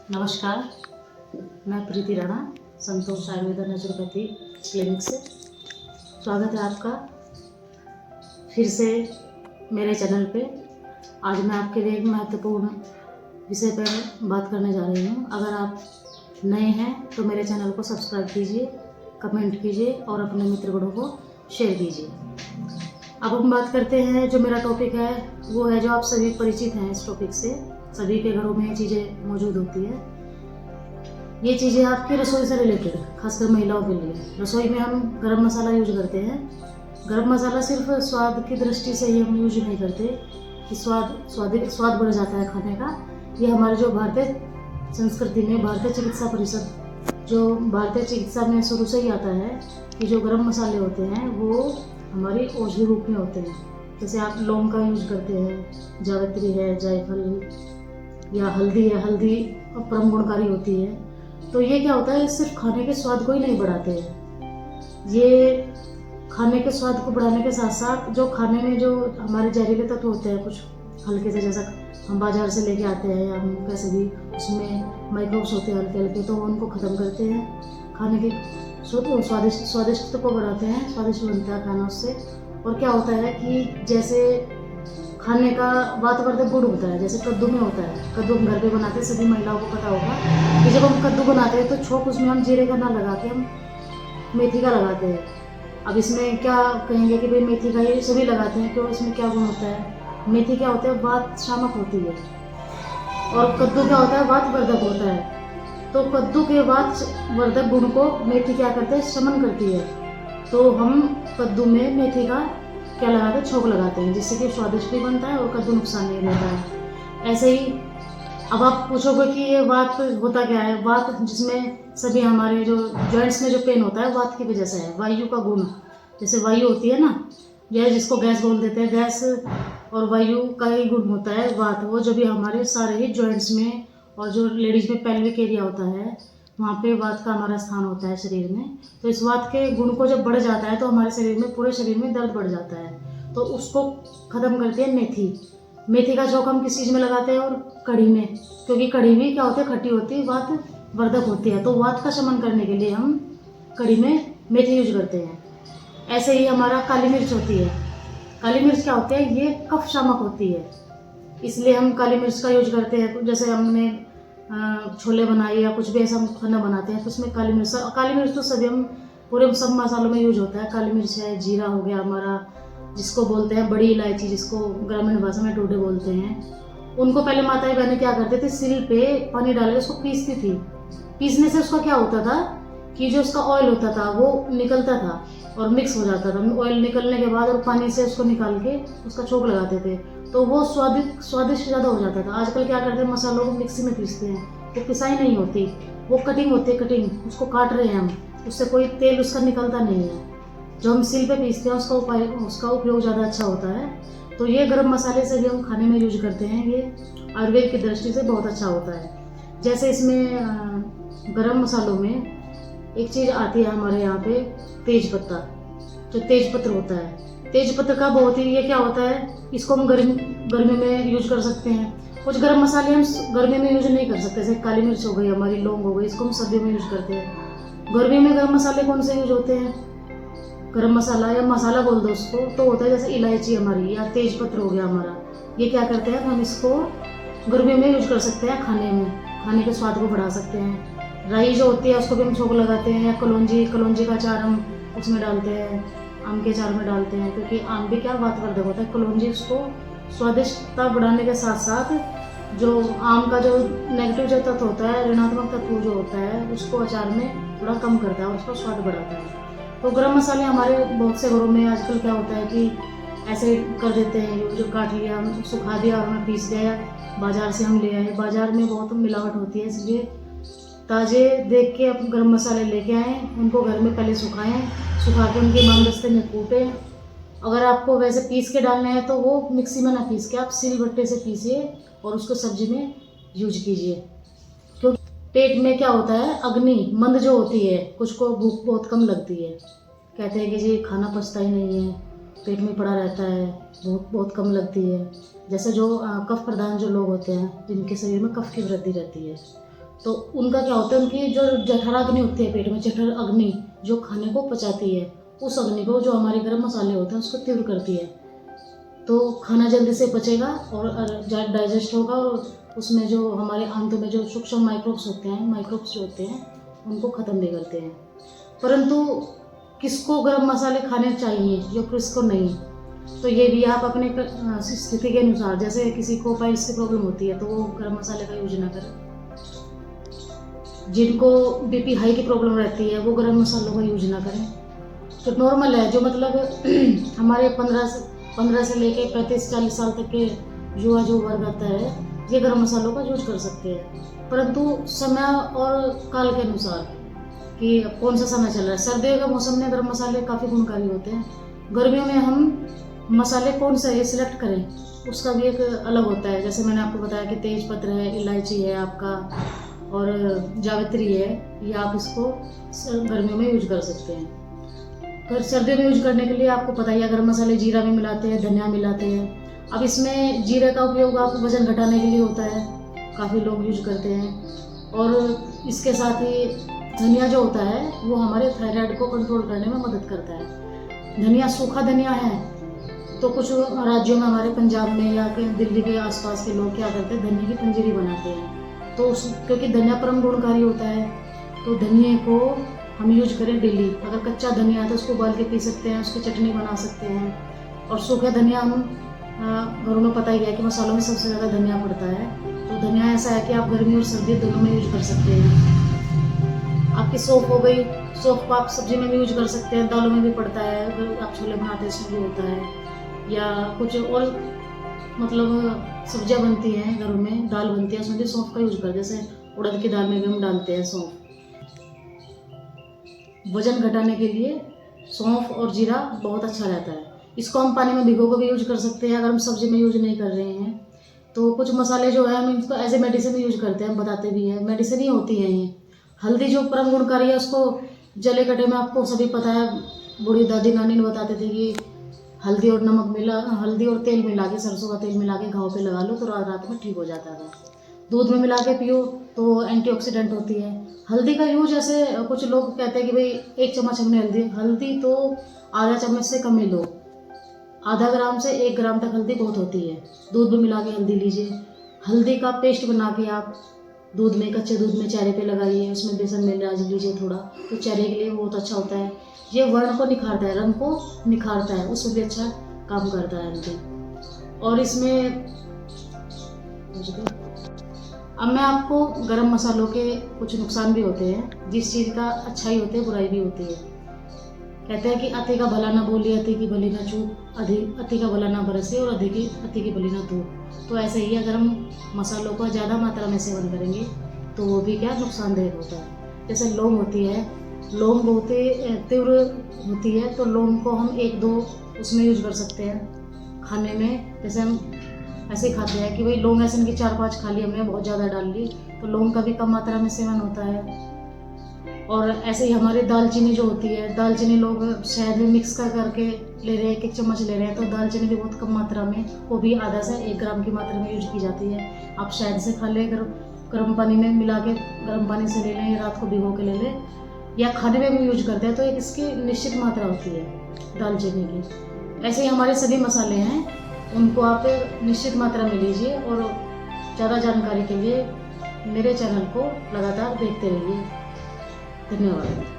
नमस्कार, मैं प्रीति राणा, संतोष Ayurveda naturopathy clinic से। स्वागत है आपका फिर से मेरे चैनल पे। आज मैं आपके लिए एक महत्वपूर्ण विषय पर बात करने जा रही हूँ। अगर आप नए हैं तो मेरे चैनल को सब्सक्राइब कीजिए, कमेंट कीजिए और अपने मित्रगणों को शेयर कीजिए। अब हम बात करते हैं, जो मेरा टॉपिक है वो है, जो आप सभी परिचित हैं इस टॉपिक से, सभी के घरों में ये चीज़ें मौजूद होती है। ये चीज़ें आपकी रसोई से रिलेटेड, खासकर महिलाओं के लिए। रसोई में हम गरम मसाला यूज करते हैं। गरम मसाला सिर्फ स्वाद की दृष्टि से ही हम यूज नहीं करते कि स्वाद बढ़ जाता है खाने का। ये हमारे जो भारतीय संस्कृति में, भारतीय चिकित्सा परिषद, जो भारतीय चिकित्सा में शुरू से ही आता है कि जो गरम मसाले होते हैं वो हमारी औषधि रूप में होते हैं। जैसे आप लौंग का यूज करते हैं, जावित्री है, जायफल या हल्दी है। हल्दी परम गुणकारी होती है। तो ये क्या होता है, सिर्फ खाने के स्वाद को ही नहीं बढ़ाते हैं। ये खाने के स्वाद को बढ़ाने के साथ साथ जो खाने में जो हमारे जहरीले तत्व होते हैं, कुछ हल्के से, जैसा हम बाजार से लेके आते हैं या हम कैसे भी, उसमें माइक्रोब्स होते हैं हल्के हल्के, तो उनको ख़त्म करते हैं। खाने के स्वादिष्ट को बढ़ाते हैं, स्वादिष्ट बनता है खाना उससे। और क्या होता है कि जैसे खाने का वातवर्धक गुण होता है, जैसे कद्दू में होता है। कद्दू हम घर पे बनाते हैं, सभी महिलाओं को पता होगा कि जब हम कद्दू बनाते हैं तो छोंक उसमें हम जीरे का ना लगा के हम मेथी का लगाते हैं। अब इसमें क्या कहेंगे कि भाई मेथी का ये सभी लगाते हैं, क्यों? इसमें क्या गुण होता है? मेथी क्या होता है, वात शामक होती है, और कद्दू क्या होता है, वातवर्धक होता है। तो कद्दू के वातवर्धक गुण को मेथी क्या करते हैं, शमन करती है। तो हम कद्दू में मेथी का क्या लगाते हैं, छोंक लगाते हैं, जिससे कि स्वादिष्ट भी बनता है और कद्दू नुकसान नहीं देता है। ऐसे ही अब आप पूछोगे कि ये वात होता क्या है। वात, जिसमें सभी हमारे जो जॉइंट्स में जो पेन होता है, वात की वजह से है। वायु का गुण, जैसे वायु होती है ना, यह जिसको गैस बोल देते हैं, गैस और वायु का ही गुण होता है वात। वो जो भी हमारे सारे ही जॉइंट्स में, और जो लेडीज में पेल्विक एरिया होता है, वहाँ पे वात का हमारा स्थान होता है शरीर में। तो इस वात के गुण को जब बढ़ जाता है तो हमारे शरीर में, पूरे शरीर में दर्द बढ़ जाता है। तो उसको ख़त्म करती है मेथी। मेथी का छोंक हम किस चीज़ में लगाते हैं, और कढ़ी में, क्योंकि कढ़ी भी क्या होती है, खट्टी होती है, वात वर्धक होती है। तो वात का शमन करने के लिए हम कढ़ी में मेथी यूज करते हैं। ऐसे ही हमारा काली मिर्च होती है। काली मिर्च क्या होती है, ये कफ शामक होती है, इसलिए हम काली मिर्च का यूज करते हैं। जैसे हमने छोले बनाए या कुछ भी ऐसा हम खाना बनाते हैं तो उसमें काली मिर्च तो सभी हम पूरे सब मसालों में यूज होता है। काली मिर्च है, जीरा हो गया हमारा, जिसको बोलते हैं बड़ी इलायची, जिसको ग्रामीण भाषा में टोडे बोलते हैं। उनको पहले माताएं बहनें क्या करते थे, सिल पे पानी डाल के उसको पीसती थी। पीसने से उसका क्या होता था कि जो उसका ऑयल होता था वो निकलता था और मिक्स हो जाता था। ऑयल निकलने के बाद और पानी से उसको निकाल के उसका छोंक लगाते थे, तो वो स्वादिष्ट ज़्यादा हो जाता था। आजकल क्या करते हैं, मसालों को मिक्सी में पीसते हैं। वो पिसाई नहीं होती, वो कटिंग होती है, कटिंग, उसको काट रहे हैं हम, उससे कोई तेल उसका निकलता नहीं है। जो हम सिल पे पीसते हैं उसका उपयोग ज़्यादा अच्छा होता है। तो ये गरम मसाले से भी हम खाने में यूज करते हैं। ये आयुर्वेद की दृष्टि से बहुत अच्छा होता है। जैसे इसमें गरम मसालों में एक चीज़ आती है हमारे यहाँ पे, तेज पत्ता, जो तेज पत्र होता है। तेज पत्र का बहुत ही, ये क्या होता है, इसको हम गर्मी में यूज कर सकते हैं। कुछ गरम मसाले हम गर्मी में यूज नहीं कर सकते, जैसे काली मिर्च हो गई हमारी, लौंग हो गई, इसको हम सर्दियों में यूज करते हैं। गर्मी में गर्म मसाले कौन से यूज होते हैं, गरम मसाला या मसाला बोल दो उसको, तो होता है जैसे इलायची हमारी या तेज पत्र हो गया हमारा। ये क्या करते हैं, हम इसको गर्मी में यूज कर सकते हैं, खाने में, खाने के स्वाद को बढ़ा सकते हैं। राई जो होती है उसको भी हम छोंक लगाते हैं, या कलौंजी का अचार हम उसमें डालते हैं, आम के अचार में डालते हैं, क्योंकि आम भी क्या वातवर्धक होता है। कलौंजी उसको स्वादिष्टता बढ़ाने के साथ साथ जो आम का जो नेगेटिव जो तत्व होता है, ऋणात्मक तत्व जो होता है, उसको अचार में थोड़ा कम करता है और उसका स्वाद बढ़ाता है। तो गरम मसाले हमारे बहुत से घरों में आजकल क्या होता है कि ऐसे कर देते हैं, जो काट लिया, सुखा दिया और हमें पीस लिया, बाजार से हम ले आए। बाजार में बहुत मिलावट होती है, इसलिए ताज़े देख के अपन गरम मसाले लेके आएँ, उनको घर में पहले सुखाएं, सुखा के उनके इमामदस्ते में कूटें। अगर आपको वैसे पीस के डालना है तो वो मिक्सी में ना पीस के आप सिलबट्टे से पीसिए और उसको सब्जी में यूज कीजिए। क्योंकि पेट में क्या होता है, अग्नि मंद जो होती है, कुछ को भूख बहुत कम लगती है, कहते हैं कि जी खाना पचता ही नहीं है, पेट में पड़ा रहता है, भूख बहुत कम लगती है। जैसे जो कफ प्रधान जो लोग होते हैं, जिनके शरीर में कफ की वृद्धि रहती है, तो उनका क्या होता है, उनकी जो जठराग्नि होती है पेट में, जठर अग्नि जो खाने को पचाती है, उस अग्नि को जो हमारे गरम मसाले होते हैं उसको तीव्र करती है। तो खाना जल्दी से पचेगा और डाइजेस्ट होगा, और उसमें जो हमारे आंतों में जो सूक्ष्म माइक्रोब्स जो होते हैं उनको ख़त्म भी करते हैं। परंतु किसको गरम मसाले खाने चाहिए, जो किसको नहीं, तो ये भी आप अपने स्थिति के अनुसार, जैसे किसी को पाइल्स की प्रॉब्लम होती है तो वो गरम मसाले का यूज ना करें। जिनको बीपी हाई की प्रॉब्लम रहती है वो गरम मसालों का यूज ना करें। तो नॉर्मल है, जो मतलब हमारे 15 से लेके 35-40 साल तक के युवा जो वर्ग आता है, ये गरम मसालों का यूज कर सकते हैं, परंतु समय और काल के अनुसार कि कौन सा समय चल रहा है। सर्दियों के मौसम में गरम मसाले काफ़ी गुणकारी होते हैं। गर्मियों में हम मसाले कौन से सिलेक्ट करें उसका भी एक अलग होता है। जैसे मैंने आपको बताया कि तेज पत्र है, इलायची है आपका, और जावित्री है, ये आप इसको गर्मियों में यूज कर सकते हैं। पर सर्दियों में यूज करने के लिए आपको पता ही है, गरम मसाले जीरा भी मिलाते हैं, धनिया मिलाते हैं। अब इसमें जीरे का उपयोग आप वजन घटाने के लिए होता है, काफ़ी लोग यूज करते हैं, और इसके साथ ही धनिया जो होता है वो हमारे थायराइड को कंट्रोल करने में मदद करता है। धनिया सूखा धनिया है, तो कुछ राज्यों में, हमारे पंजाब में या दिल्ली के आसपास के लोग क्या करते हैं, धनिया की पंजीरी बनाते हैं। तो क्योंकि धनिया परम गुणकारी होता है, तो धनिया को हम यूज करें डेली। अगर कच्चा धनिया है तो उसको उबाल के पी सकते हैं, उसकी चटनी बना सकते हैं। और सूखा धनिया हम घरों में पता ही है कि मसालों में सबसे ज़्यादा धनिया पड़ता है। तो धनिया ऐसा है कि आप गर्मी और सर्दी दोनों में यूज कर सकते हैं। आपकी सौंफ हो गई, सौंफ को आप सब्जी में भी यूज कर सकते हैं, दालों में भी पड़ता है, अगर आप छोले बनाते हैं इसमें भी होता है, या कुछ और मतलब सब्जियां बनती हैं घरों में, दाल बनती है उसमें भी सौंफ का यूज कर, जैसे उड़द की दाल में भी हम डालते हैं सौंफ। वजन घटाने के लिए सौंफ और जीरा बहुत अच्छा रहता है। इसको हम पानी में भिगो कर भी यूज कर सकते हैं, अगर हम सब्जी में यूज नहीं कर रहे हैं। तो कुछ मसाले जो है हम इनको एज ए मेडिसिन यूज करते हैं, हम बताते भी हैं, मेडिसिन ही होती है ये। हल्दी जो परम गुणकारी है, उसको जले कटे में आपको सभी पता है, बूढ़ी दादी नानी ने बताते थे कि हल्दी और नमक मिला, हल्दी और तेल मिला के, सरसों का तेल मिला के घाव पे लगा लो तो रात में ठीक हो जाता था। दूध में मिला के पियो तो एंटीऑक्सीडेंट होती है। हल्दी का यूज, ऐसे कुछ लोग कहते हैं कि भाई 1 चम्मच हमने हल्दी तो आधा चम्मच से कम ही लो, आधा ग्राम से 1 ग्राम तक हल्दी बहुत होती है। दूध में मिला के हल्दी लीजिए। हल्दी का पेस्ट बना के आप दूध में, कच्चे दूध में चेहरे पे लगाइए, उसमें बेसन मिला लीजिए थोड़ा, तो चेहरे के लिए बहुत अच्छा होता है। ये वर्ण को निखारता है, रंग को निखारता है, उसमें भी अच्छा काम करता है हल्दी। और इसमें अब मैं आपको गरम मसालों के कुछ नुकसान भी होते हैं। जिस चीज़ का अच्छाई होती है बुराई भी होती है। कहते हैं कि अति का भला ना बोलिए, अति की भली ना चूक, अति का भला ना बरसे, और अति की भली ना धूप। तो ऐसे ही अगर हम मसालों का ज़्यादा मात्रा में सेवन करेंगे तो वो भी क्या नुकसानदायक होता है। जैसे लौंग होती है, लौंग बहुत ही तीव्र होती है, तो लौंग को हम 1-2 उसमें यूज कर सकते हैं खाने में। जैसे हम ऐसे खाते हैं कि भाई लौंग ऐसे इनकी 4-5 खा ली हमने, बहुत ज़्यादा डाल ली, तो लौंग का भी कम मात्रा में सेवन होता है। और ऐसे ही हमारी दालचीनी जो होती है, दालचीनी लोग शहद में मिक्स करके ले रहे हैं, 1 चम्मच ले रहे हैं, तो दालचीनी भी बहुत कम मात्रा में, वो भी आधा से 1 ग्राम की मात्रा में यूज की जाती है। आप शहद से खा लें, गर्म पानी में मिला के गर्म पानी से ले लें, या रात को भिगो के ले लें, या खाने में भी यूज करते हैं, तो एक इसकी निश्चित मात्रा होती है दालचीनी की। ऐसे ही हमारे सभी मसाले हैं, उनको आप निश्चित मात्रा में लीजिए। और ज़्यादा जानकारी के लिए मेरे चैनल को लगातार देखते रहिए। धन्यवाद।